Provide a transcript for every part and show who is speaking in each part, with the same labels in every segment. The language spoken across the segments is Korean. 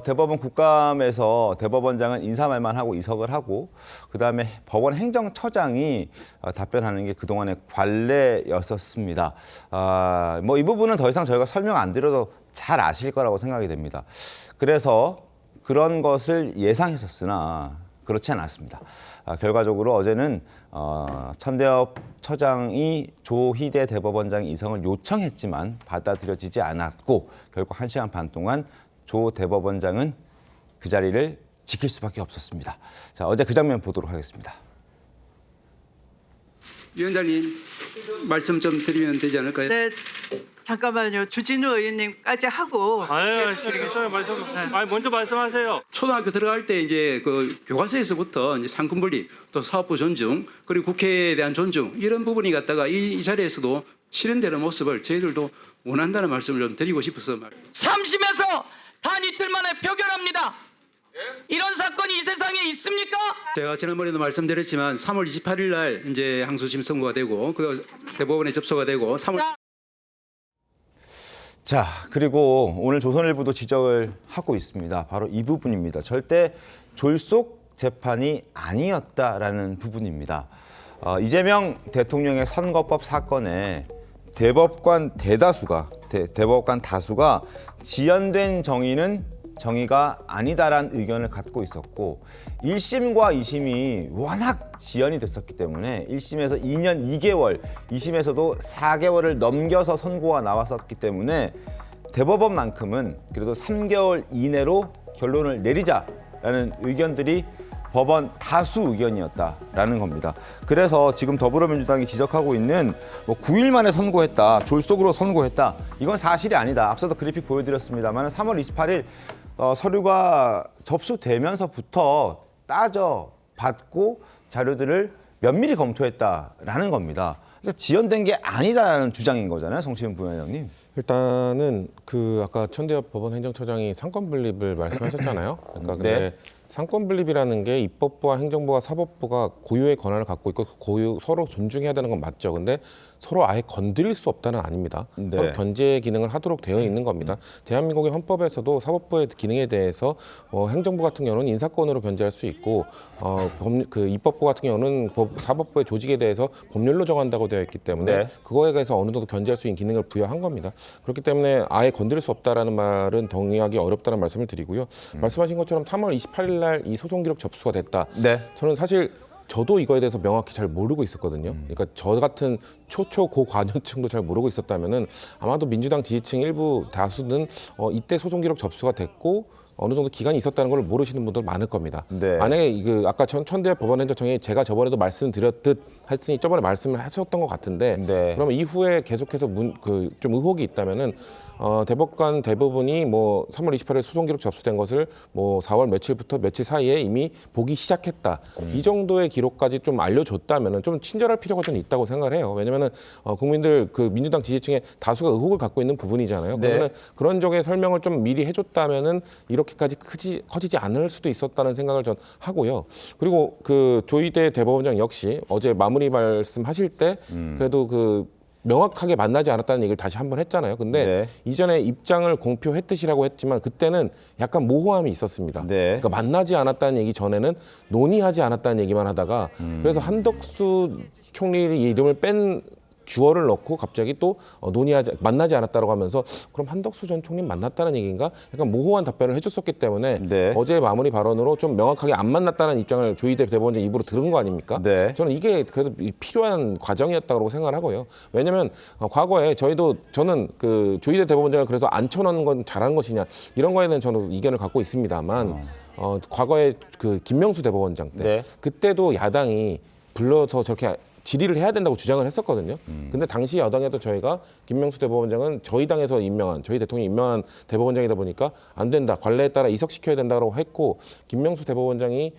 Speaker 1: 대법원 국감에서 대법원장은 인사말만 하고 이석을 하고 그다음에 법원 행정처장이 답변하는 게 그동안의 관례였었습니다. 뭐 이 부분은 더 이상 저희가 설명 안 드려도 잘 아실 거라고 생각이 됩니다. 그래서 그런 것을 예상했었으나 그렇지 않았습니다. 결과적으로 어제는 천대엽 처장이 조희대 대법원장 이성을 요청했지만 받아들여지지 않았고 결국 1시간 반 동안 조 대법원장은 그 자리를 지킬 수밖에 없었습니다. 자, 어제 그 장면 보도록 하겠습니다.
Speaker 2: 위원장님, 말씀 좀 드리면 되지 않을까요?
Speaker 3: 네, 잠깐만요. 주진우 의원님까지 하고.
Speaker 4: 알겠어요. 먼저 말씀하세요.
Speaker 2: 초등학교 들어갈 때 이제 그 교과서에서부터 이제 상권 분립, 또 사법부 존중, 그리고 국회에 대한 존중 이런 부분이 갖다가 이 자리에서도 실현되는 모습을 저희들도 원한다는 말씀을 좀 드리고 싶어서 말.
Speaker 5: 3심에서 단 이틀 만에 표결합니다. 이런 사건이 이 세상에 있습니까?
Speaker 2: 제가 지난번에도 말씀드렸지만 3월 28일 날 이제 항소심 선고가 되고 그 대법원에 접수가 되고 3월
Speaker 1: 자, 그리고 오늘 조선일보도 지적을 하고 있습니다. 바로 이 부분입니다. 절대 졸속 재판이 아니었다라는 부분입니다. 이재명 대통령의 선거법 사건에 대법관 다수가 지연된 정의가 아니다라는 의견을 갖고 있었고 1심과 2심이 워낙 지연이 됐었기 때문에 1심에서 2년 2개월, 2심에서도 4개월을 넘겨서 선고가 나왔었기 때문에 대법원만큼은 그래도 3개월 이내로 결론을 내리자라는 의견들이 법원 다수 의견이었다라는 겁니다. 그래서 지금 더불어민주당이 지적하고 있는 9일 만에 선고했다, 졸속으로 선고했다. 이건 사실이 아니다. 앞서도 그래픽 보여드렸습니다만 3월 28일 서류가 접수되면서부터 따져받고 자료들을 면밀히 검토했다라는 겁니다. 그러니까 지연된 게 아니다라는 주장인 거잖아요, 정치훈 부위원장님.
Speaker 6: 일단은 그 아까 천대엽 법원 행정처장이 상권 분립을 말씀하셨잖아요. 그러니까 근데
Speaker 1: 네.
Speaker 6: 상권 분립이라는 게 입법부와 행정부와 사법부가 고유의 권한을 갖고 있고 서로 존중해야 되는 건 맞죠. 근데 서로 아예 건드릴 수 없다는 아닙니다.
Speaker 1: 네.
Speaker 6: 서로 견제 기능을 하도록 되어 있는 겁니다. 대한민국의 헌법에서도 사법부의 기능에 대해서 행정부 같은 경우는 인사권으로 견제할 수 있고 그 입법부 같은 경우는 사법부의 조직에 대해서 법률로 정한다고 되어 있기 때문에
Speaker 1: 네.
Speaker 6: 그거에 대해서 어느 정도 견제할 수 있는 기능을 부여한 겁니다. 그렇기 때문에 아예 건드릴 수 없다라는 말은 동의하기 어렵다는 말씀을 드리고요. 말씀하신 것처럼 3월 28일 날 이 소송 기록 접수가 됐다.
Speaker 1: 네.
Speaker 6: 저는 사실 저도 이거에 대해서 명확히 잘 모르고 있었거든요. 그러니까 저 같은 고관여층도 잘 모르고 있었다면은 아마도 민주당 지지층 일부 다수는 이때 소송 기록 접수가 됐고 어느 정도 기간이 있었다는 걸 모르시는 분들 많을 겁니다.
Speaker 1: 네.
Speaker 6: 만약에 아까 천대엽 법원행정처장이 제가 저번에도 말씀드렸듯 했으니 저번에 말씀을 하셨던 것 같은데
Speaker 1: 네.
Speaker 6: 그러면 이후에 계속해서 좀 의혹이 있다면은 대법관 대부분이 3월 28일 소송 기록 접수된 것을 4월 며칠부터 며칠 사이에 이미 보기 시작했다. 이 정도의 기록까지 좀 알려줬다면은 좀 친절할 필요가 좀 있다고 생각을 해요. 왜냐면은 국민들 그 민주당 지지층의 다수가 의혹을 갖고 있는 부분이잖아요.
Speaker 1: 네.
Speaker 6: 그러면 그런 쪽의 설명을 좀 미리 해줬다면은 이렇게까지 커지지 않을 수도 있었다는 생각을 전 하고요. 그리고 그 조희대 대법원장 역시 어제 마무리 말씀하실 때 그래도 명확하게 만나지 않았다는 얘기를 다시 한번 했잖아요. 근데
Speaker 1: 네.
Speaker 6: 이전에 입장을 공표했듯이라고 했지만 그때는 약간 모호함이 있었습니다.
Speaker 1: 네.
Speaker 6: 그러니까 만나지 않았다는 얘기 전에는 논의하지 않았다는 얘기만 하다가 그래서 한덕수 총리의 이름을 뺀 주어를 넣고 갑자기 또 만나지 않았다고 하면서 그럼 한덕수 전 총리 만났다는 얘기인가? 약간 모호한 답변을 해줬었기 때문에
Speaker 1: 네.
Speaker 6: 어제 마무리 발언으로 좀 명확하게 안 만났다는 입장을 조희대 대법원장 입으로 들은 거 아닙니까?
Speaker 1: 네.
Speaker 6: 저는 이게 그래도 필요한 과정이었다고 생각을 하고요. 왜냐하면 과거에 저는 그 조희대 대법원장을 그래서 앉혀놓은 건 잘한 것이냐 이런 거에 대한 저는 의견을 갖고 있습니다만 과거에 그 김명수 대법원장 때
Speaker 1: 네.
Speaker 6: 그때도 야당이 불러서 저렇게 질의를 해야 된다고 주장을 했었거든요. 근데 당시 여당에도 저희가 김명수 대법원장은 저희 당에서 저희 대통령이 임명한 대법원장이다 보니까 안 된다. 관례에 따라 이석시켜야 된다고 했고 김명수 대법원장이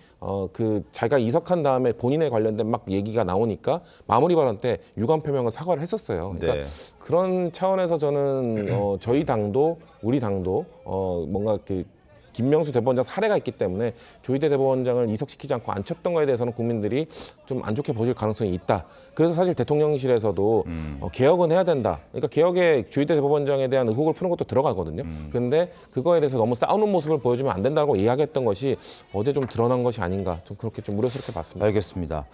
Speaker 6: 자기가 이석한 다음에 본인에 관련된 막 얘기가 나오니까 마무리 발언 때 유감 표명을 사과를 했었어요. 그러니까
Speaker 1: 네.
Speaker 6: 그런 차원에서 저는 저희 당도 우리 당도 뭔가 김명수 대법원장 사례가 있기 때문에 조희대 대법원장을 이석시키지 않고 앉혔던 거에 대해서는 국민들이 좀 안 좋게 보실 가능성이 있다. 그래서 사실 대통령실에서도 개혁은 해야 된다. 그러니까 개혁에 조희대 대법원장에 대한 의혹을 푸는 것도 들어가거든요. 그런데 그거에 대해서 너무 싸우는 모습을 보여주면 안 된다고 이야기했던 것이 어제 좀 드러난 것이 아닌가. 좀 그렇게 좀 우려스럽게 봤습니다.
Speaker 1: 알겠습니다.